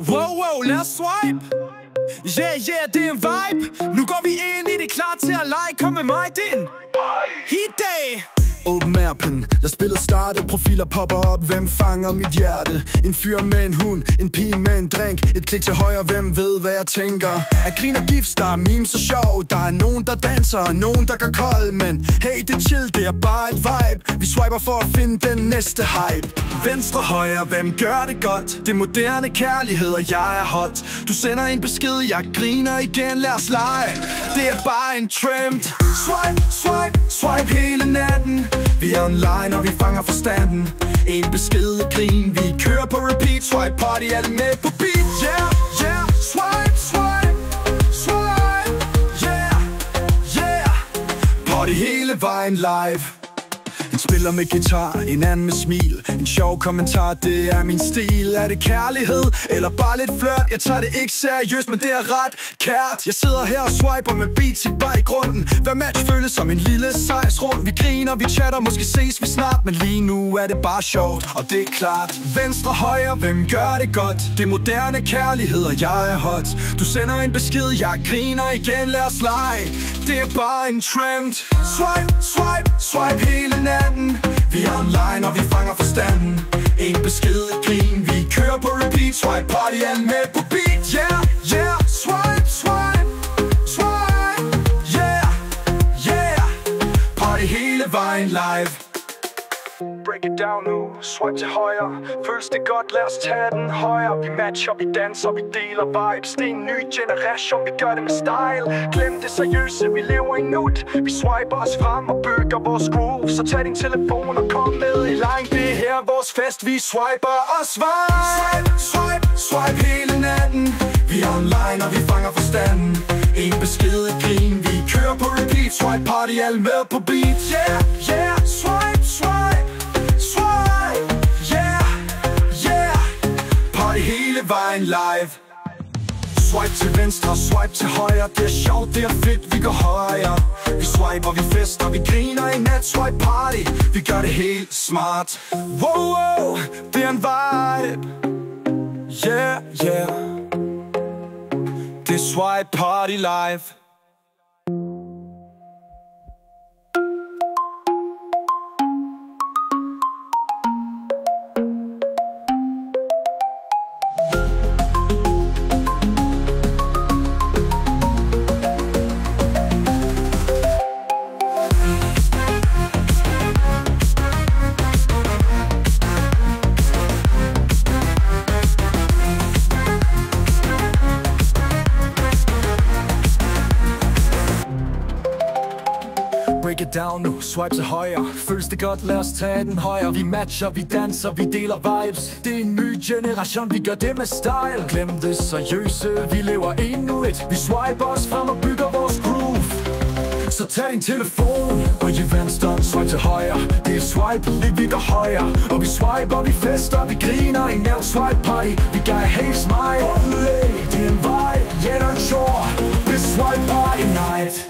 Wow, lad os swipe. Yeah, det er en vibe. Nu går vi ind i det, klar til at lege. Kom med mig, det er en hit day. Åbn mappen, lad spillet starte. Profiler popper op, hvem fanger mit hjerte? En fyr med en hund, en pige med en drink. Et klik til højre, hvem ved hvad jeg tænker? Er grin og gift, der er memes og sjov. Der er nogen der danser, og nogen der går kold. Men hey, det er chill, det er bare et vibe. Vi swiper for at finde den næste hype. Venstre, højre, hvem gør det godt? Det er moderne kærlighed, og jeg er hot. Du sender en besked, jeg griner igen, lad os lege. Det er bare en trend. Swipe hele natten. Vi er online, og vi fanger forstanden. En besked, grin, vi kører på repeat. Swipe party, alle med på beat. Yeah, swipe, yeah. Party hele vejen live. En spiller med guitar, en anden med smil. En sjov kommentar, det er min stil. Er det kærlighed, eller bare lidt flirt? Jeg tager det ikke seriøst, men det er ret kært. Jeg sidder her og swiper med beats i baggrunden. Hver match føles som en lille sejrsrund. Vi griner, vi chatter, måske ses vi snart. Men lige nu er det bare sjovt, og det er klart. Venstre, højre, hvem gør det godt? Det er moderne kærlighed, og jeg er hot. Du sender en besked, jeg griner igen, lad os lege. Det er bare en trend. Swipe hele natten. Vi er online, og vi fanger forstanden. En besked, grin, vi kører på repeat. Swipe party, alle med på beat. Yeah, swipe, yeah. Party hele vejen live. Break it down nu, swipe til højre. Føles det godt, lad os tage den højere. Vi matcher, vi danser, vi deler vibes. Det er en ny generation, vi gør det med style. Glem det seriøse, vi lever i nuet. Vi swiper os frem og bygger vores groove. Så tag din telefon og kom med i line. Det er her vores fest, vi swiper os vibe. Swipe hele natten. Vi er online, og vi fanger forstanden. En besked, grin, vi kører på repeat. Swipe party, alle med på beat. Yeah, swipe, yeah. Party hele vejen live. Swipe til venstre, swipe til højre. Det er sjovt, det er fedt, vi går højere. Vi swiper, vi fester, vi griner i nat. Swipe party, vi gør det helt smart. Wow, det er en vibe. Yeah. Det er swipe party live. Break it down nu, swipe til højre. Føles det godt, lad os tage den højre. Vi matcher, vi danser, vi deler vibes. Det er en ny generation, vi gør det med style. Glem det seriøse, vi lever endnu et. Vi swiper os frem og bygger vores groove. Så tag din telefon og giv venstre, swipe til højre. Det er swipe, det vi går højre. Og vi swiper, vi fester, vi griner. En nær swipe party, vi gør helt smile. Det er en vej, yeah, en shore. Det swipe party night.